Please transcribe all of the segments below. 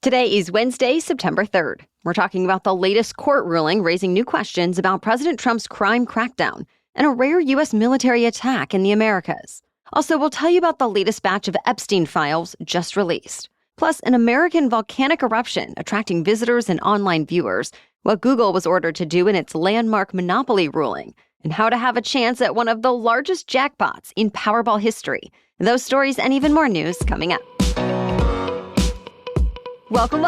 Today is Wednesday, September 3rd. We're talking about the latest court ruling raising new questions about President Trump's crime crackdown and a rare U.S. military attack in the Americas. Also, we'll tell you about the latest batch of Epstein files just released. Plus, an American volcanic eruption attracting visitors and online viewers, what Google was ordered to do in its landmark monopoly ruling, and how to have a chance at one of the largest jackpots in Powerball history. Those stories and even more news coming up. Welcome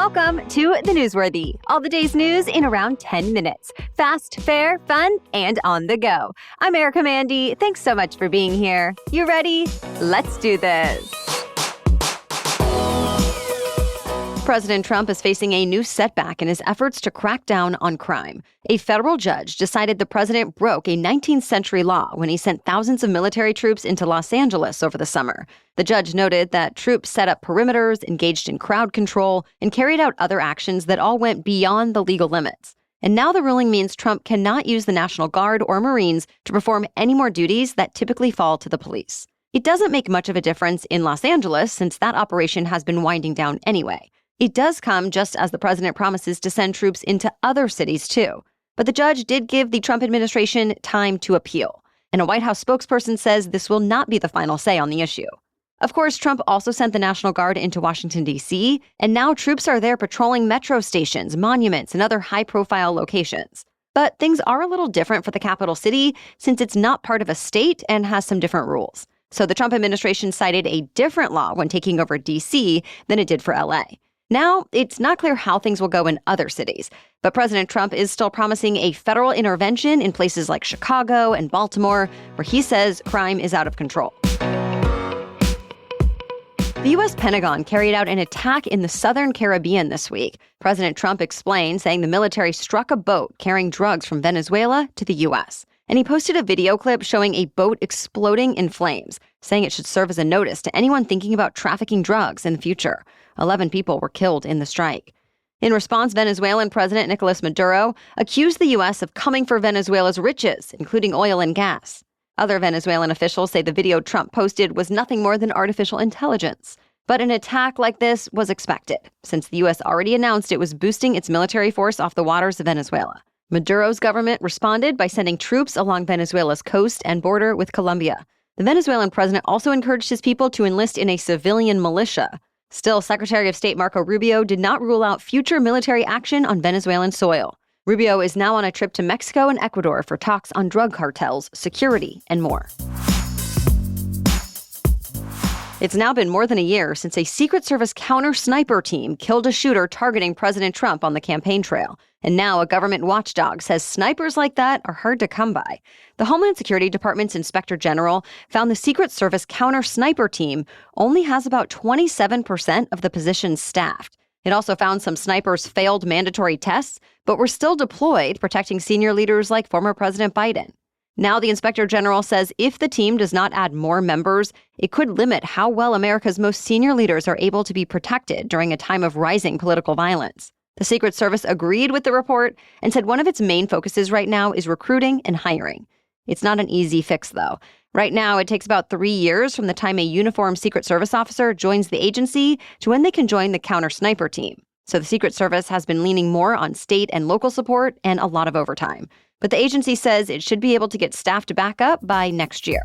to The Newsworthy. All the day's news in around 10 minutes. Fast, fair, fun, and on the go. I'm Erica Mandy. Thanks so much for being here. You ready? Let's do this. President Trump is facing a new setback in his efforts to crack down on crime. A federal judge decided the president broke a 19th century law when he sent thousands of military troops into Los Angeles over the summer. The judge noted that troops set up perimeters, engaged in crowd control, and carried out other actions that all went beyond the legal limits. And now the ruling means Trump cannot use the National Guard or Marines to perform any more duties that typically fall to the police. It doesn't make much of a difference in Los Angeles since that operation has been winding down anyway. It does come just as the president promises to send troops into other cities too. But the judge did give the Trump administration time to appeal. And a White House spokesperson says this will not be the final say on the issue. Of course, Trump also sent the National Guard into Washington, D.C., and now troops are there patrolling metro stations, monuments, and other high-profile locations. But things are a little different for the capital city since it's not part of a state and has some different rules. So the Trump administration cited a different law when taking over D.C. than it did for L.A. Now, it's not clear how things will go in other cities, but President Trump is still promising a federal intervention in places like Chicago and Baltimore, where he says crime is out of control. The U.S. Pentagon carried out an attack in the southern Caribbean this week. President Trump explained, saying the military struck a boat carrying drugs from Venezuela to the U.S. And he posted a video clip showing a boat exploding in flames, saying it should serve as a notice to anyone thinking about trafficking drugs in the future. 11 people were killed in the strike. In response, Venezuelan President Nicolas Maduro accused the U.S. of coming for Venezuela's riches, including oil and gas. Other Venezuelan officials say the video Trump posted was nothing more than artificial intelligence. But an attack like this was expected, since the U.S. already announced it was boosting its military force off the waters of Venezuela. Maduro's government responded by sending troops along Venezuela's coast and border with Colombia. The Venezuelan president also encouraged his people to enlist in a civilian militia. Still, Secretary of State Marco Rubio did not rule out future military action on Venezuelan soil. Rubio is now on a trip to Mexico and Ecuador for talks on drug cartels, security, and more. It's now been more than a year since a Secret Service counter-sniper team killed a shooter targeting President Trump on the campaign trail. And now a government watchdog says snipers like that are hard to come by. The Homeland Security Department's Inspector General found the Secret Service counter-sniper team only has about 27% of the positions staffed. It also found some snipers failed mandatory tests, but were still deployed, protecting senior leaders like former President Biden. Now the Inspector General says if the team does not add more members, it could limit how well America's most senior leaders are able to be protected during a time of rising political violence. The Secret Service agreed with the report and said one of its main focuses right now is recruiting and hiring. It's not an easy fix, though. Right now, it takes about 3 years from the time a uniformed Secret Service officer joins the agency to when they can join the counter-sniper team. So the Secret Service has been leaning more on state and local support and a lot of overtime. But the agency says it should be able to get staffed back up by next year.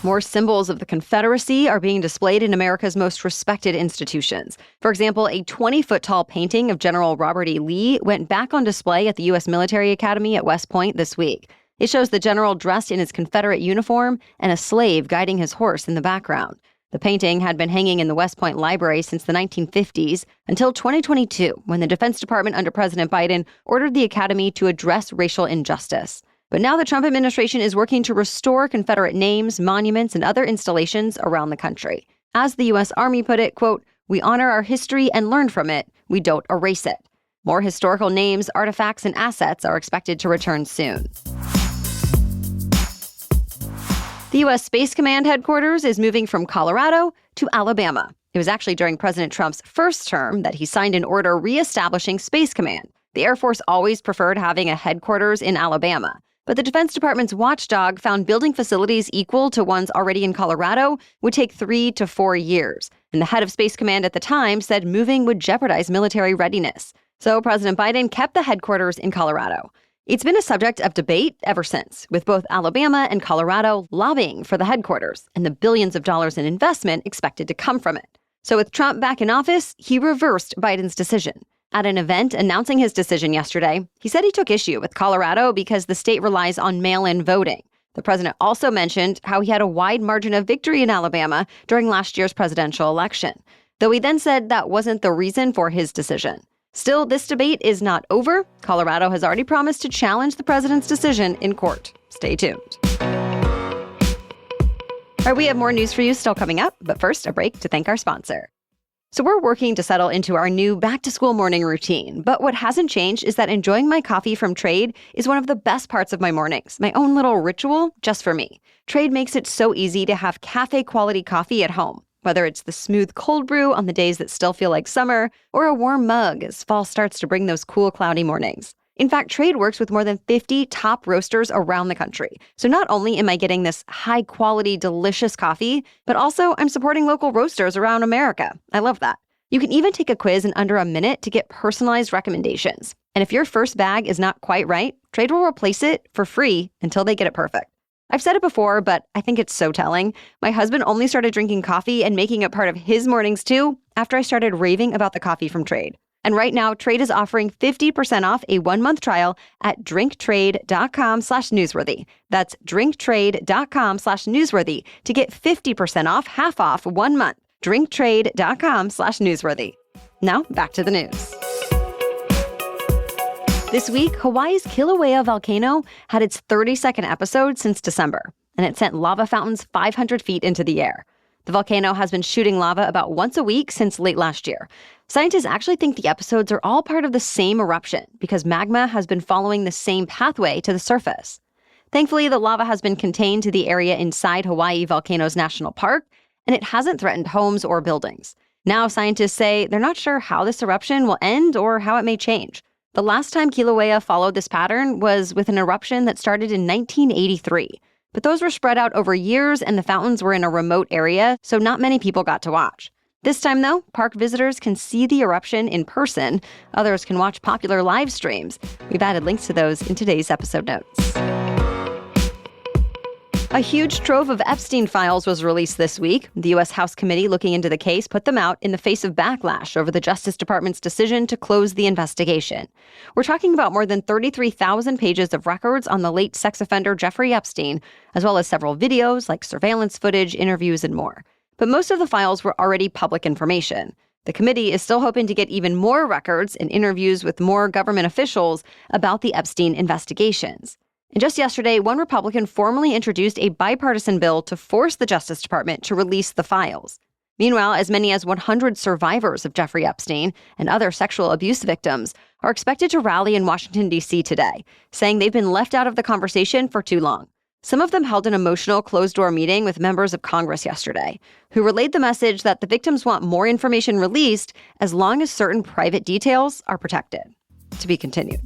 More symbols of the Confederacy are being displayed in America's most respected institutions. For example, a 20-foot-tall painting of General Robert E. Lee went back on display at the U.S. Military Academy at West Point this week. It shows the general dressed in his Confederate uniform and a slave guiding his horse in the background. The painting had been hanging in the West Point Library since the 1950s until 2022, when the Defense Department under President Biden ordered the Academy to address racial injustice. But now the Trump administration is working to restore Confederate names, monuments, and other installations around the country. As the U.S. Army put it, quote, "We honor our history and learn from it. We don't erase it." More historical names, artifacts, and assets are expected to return soon. The U.S. Space Command headquarters is moving from Colorado to Alabama. It was actually during President Trump's first term that he signed an order reestablishing Space Command. The Air Force always preferred having a headquarters in Alabama. But the Defense Department's watchdog found building facilities equal to ones already in Colorado would take 3 to 4 years. And the head of Space Command at the time said moving would jeopardize military readiness. So President Biden kept the headquarters in Colorado. It's been a subject of debate ever since, with both Alabama and Colorado lobbying for the headquarters and the billions of dollars in investment expected to come from it. So with Trump back in office, he reversed Biden's decision. At an event announcing his decision yesterday, he said he took issue with Colorado because the state relies on mail-in voting. The president also mentioned how he had a wide margin of victory in Alabama during last year's presidential election, though he then said that wasn't the reason for his decision. Still, this debate is not over. Colorado has already promised to challenge the president's decision in court. Stay tuned. All right, we have more news for you still coming up, but first, a break to thank our sponsor. So we're working to settle into our new back-to-school morning routine, but what hasn't changed is that enjoying my coffee from Trade is one of the best parts of my mornings, my own little ritual just for me. Trade makes it so easy to have cafe-quality coffee at home. Whether it's the smooth cold brew on the days that still feel like summer, or a warm mug as fall starts to bring those cool, cloudy mornings. In fact, Trade works with more than 50 top roasters around the country. So not only am I getting this high-quality, delicious coffee, but also I'm supporting local roasters around America. I love that. You can even take a quiz in under a minute to get personalized recommendations. And if your first bag is not quite right, Trade will replace it for free until they get it perfect. I've said it before, but I think it's so telling. My husband only started drinking coffee and making it part of his mornings too after I started raving about the coffee from Trade. And right now, Trade is offering 50% off a 1-month trial at drinktrade.com/newsworthy. That's drinktrade.com/newsworthy to get 50% off, half off 1 month. drinktrade.com/newsworthy. Now back to the news. This week, Hawaii's Kilauea volcano had its 32nd episode since December, and it sent lava fountains 500 feet into the air. The volcano has been shooting lava about once a week since late last year. Scientists actually think the episodes are all part of the same eruption because magma has been following the same pathway to the surface. Thankfully, the lava has been contained to the area inside Hawaii Volcanoes National Park, and it hasn't threatened homes or buildings. Now, scientists say they're not sure how this eruption will end or how it may change. The last time Kilauea followed this pattern was with an eruption that started in 1983. But those were spread out over years and the fountains were in a remote area, so not many people got to watch. This time, though, park visitors can see the eruption in person. Others can watch popular live streams. We've added links to those in today's episode notes. A huge trove of Epstein files was released this week. The U.S. House committee looking into the case put them out in the face of backlash over the Justice Department's decision to close the investigation. We're talking about more than 33,000 pages of records on the late sex offender Jeffrey Epstein, as well as several videos like surveillance footage, interviews, and more. But most of the files were already public information. The committee is still hoping to get even more records and interviews with more government officials about the Epstein investigations. And just yesterday, one Republican formally introduced a bipartisan bill to force the Justice Department to release the files. Meanwhile, as many as 100 survivors of Jeffrey Epstein and other sexual abuse victims are expected to rally in Washington, D.C. today, saying they've been left out of the conversation for too long. Some of them held an emotional closed-door meeting with members of Congress yesterday, who relayed the message that the victims want more information released as long as certain private details are protected. To be continued.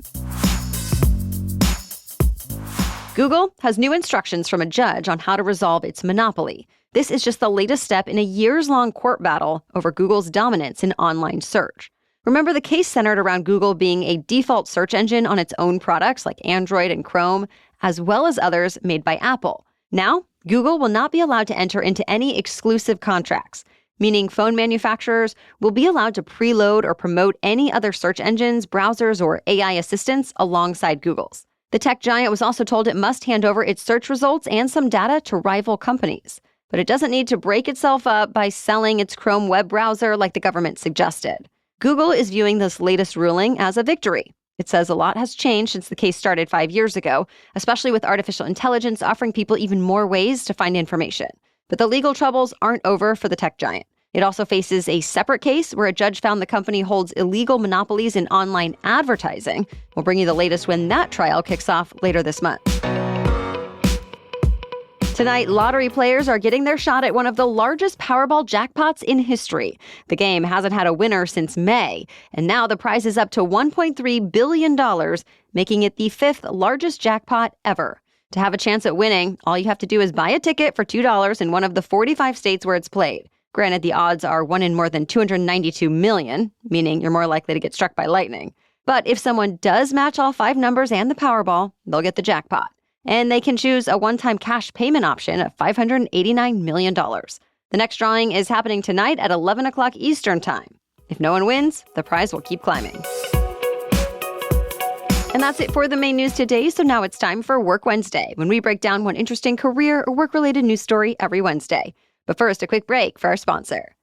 Google has new instructions from a judge on how to resolve its monopoly. This is just the latest step in a years-long court battle over Google's dominance in online search. Remember, the case centered around Google being a default search engine on its own products like Android and Chrome, as well as others made by Apple. Now, Google will not be allowed to enter into any exclusive contracts, meaning phone manufacturers will be allowed to preload or promote any other search engines, browsers, or AI assistants alongside Google's. The tech giant was also told it must hand over its search results and some data to rival companies. But it doesn't need to break itself up by selling its Chrome web browser like the government suggested. Google is viewing this latest ruling as a victory. It says a lot has changed since the case started 5 years ago, especially with artificial intelligence offering people even more ways to find information. But the legal troubles aren't over for the tech giant. It also faces a separate case where a judge found the company holds illegal monopolies in online advertising. We'll bring you the latest when that trial kicks off later this month. Tonight, lottery players are getting their shot at one of the largest Powerball jackpots in history. The game hasn't had a winner since May, and now the prize is up to $1.3 billion, making it the fifth largest jackpot ever. To have a chance at winning, all you have to do is buy a ticket for $2 in one of the 45 states where it's played. Granted, the odds are 1 in more than 292 million, meaning you're more likely to get struck by lightning. But if someone does match all 5 numbers and the Powerball, they'll get the jackpot. And they can choose a one-time cash payment option of $589 million. The next drawing is happening tonight at 11 o'clock Eastern Time. If no one wins, the prize will keep climbing. And that's it for the main news today, so now it's time for Work Wednesday, when we break down one interesting career or work-related news story every Wednesday. But first, a quick break for our sponsor.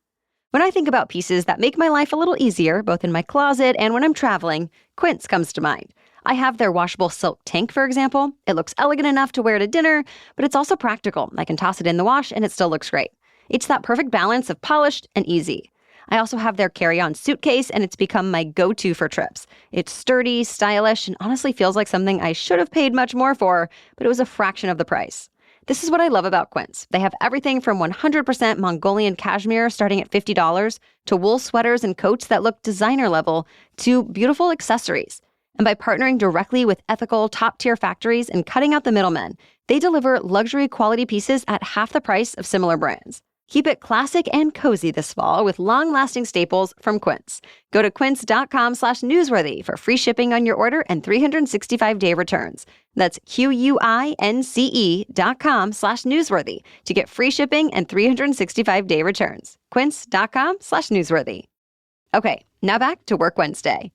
When I think about pieces that make my life a little easier, both in my closet and when I'm traveling, Quince comes to mind. I have their washable silk tank, for example. It looks elegant enough to wear to dinner, but it's also practical. I can toss it in the wash and it still looks great. It's that perfect balance of polished and easy. I also have their carry-on suitcase, and it's become my go-to for trips. It's sturdy, stylish, and honestly feels like something I should have paid much more for, but it was a fraction of the price. This is what I love about Quince. They have everything from 100% Mongolian cashmere starting at $50 to wool sweaters and coats that look designer level to beautiful accessories. And by partnering directly with ethical, top-tier factories and cutting out the middlemen, they deliver luxury quality pieces at half the price of similar brands. Keep it classic and cozy this fall with long-lasting staples from Quince. Go to quince.com/newsworthy for free shipping on your order and 365-day returns. That's QUINCE.com/newsworthy to get free shipping and 365-day returns. Quince.com/newsworthy. Okay, now back to Work Wednesday.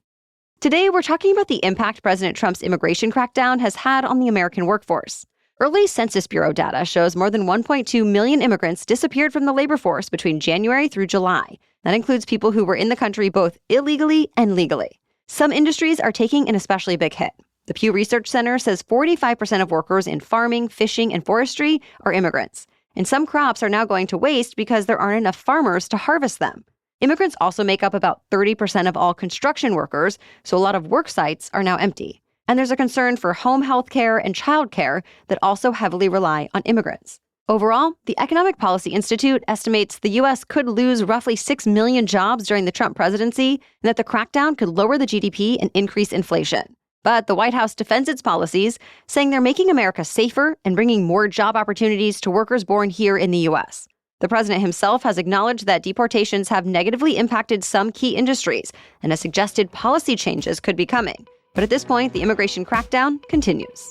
Today, we're talking about the impact President Trump's immigration crackdown has had on the American workforce. Early Census Bureau data shows more than 1.2 million immigrants disappeared from the labor force between January through July. That includes people who were in the country both illegally and legally. Some industries are taking an especially big hit. The Pew Research Center says 45% of workers in farming, fishing, and forestry are immigrants. And some crops are now going to waste because there aren't enough farmers to harvest them. Immigrants also make up about 30% of all construction workers, so a lot of work sites are now empty. And there's a concern for home health care and child care that also heavily rely on immigrants. Overall, the Economic Policy Institute estimates the U.S. could lose roughly 6 million jobs during the Trump presidency, and that the crackdown could lower the GDP and increase inflation. But the White House defends its policies, saying they're making America safer and bringing more job opportunities to workers born here in the U.S. The president himself has acknowledged that deportations have negatively impacted some key industries and has suggested policy changes could be coming. But at this point, the immigration crackdown continues.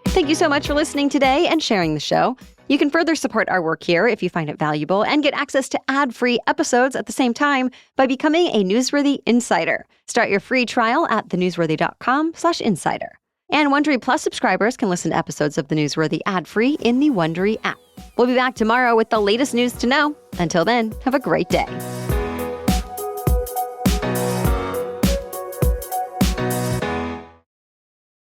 Thank you so much for listening today and sharing the show. You can further support our work here if you find it valuable and get access to ad-free episodes at the same time by becoming a Newsworthy Insider. Start your free trial at thenewsworthy.com/insider. And Wondery Plus subscribers can listen to episodes of The Newsworthy ad-free in the Wondery app. We'll be back tomorrow with the latest news to know. Until then, have a great day.